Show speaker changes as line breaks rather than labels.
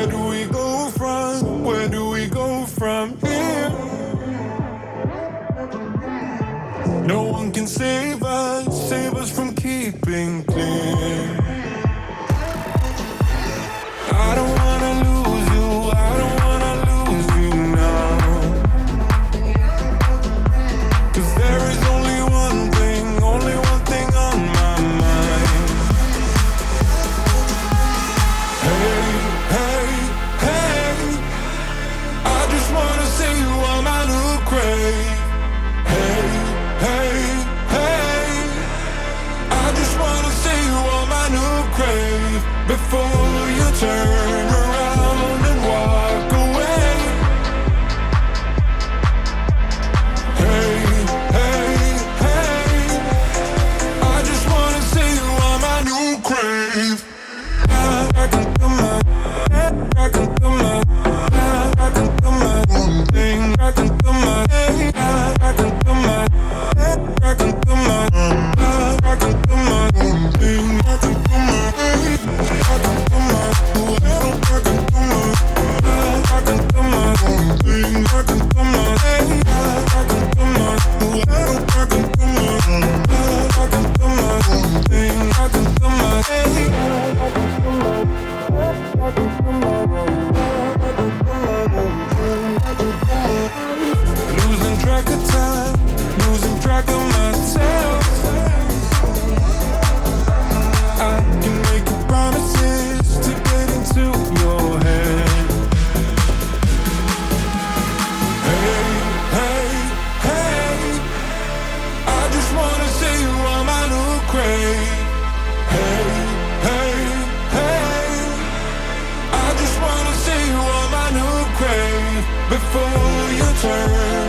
Where do we go from? Where do we go from here? No one can save us from keeping clear. I don't wanna lose you, I don't wanna lose you now. 'Cause there is only one thing on my mind. Hey, hey, hey, I just wanna see you on my new grave. Hey, hey, hey, I just wanna see you on my new grave before you turn around and walk away. Hey, hey, hey, I just wanna see you on my new grave. I can feel my, I can feel my, I can feel my thing. I can feel my, I can feel my, I can feel my, I can feel my thing. I can feel my, I can feel my, I can feel my, I can feel my thing. I can feel my, I can feel my, I can feel my, I can feel my thing. I can feel my, losing track of time, losing track of myself. I can make promises to get into your head. Hey, hey, hey, I just wanna see you on my new grave. Hey, hey, hey, I just wanna see you on my new grave before you turn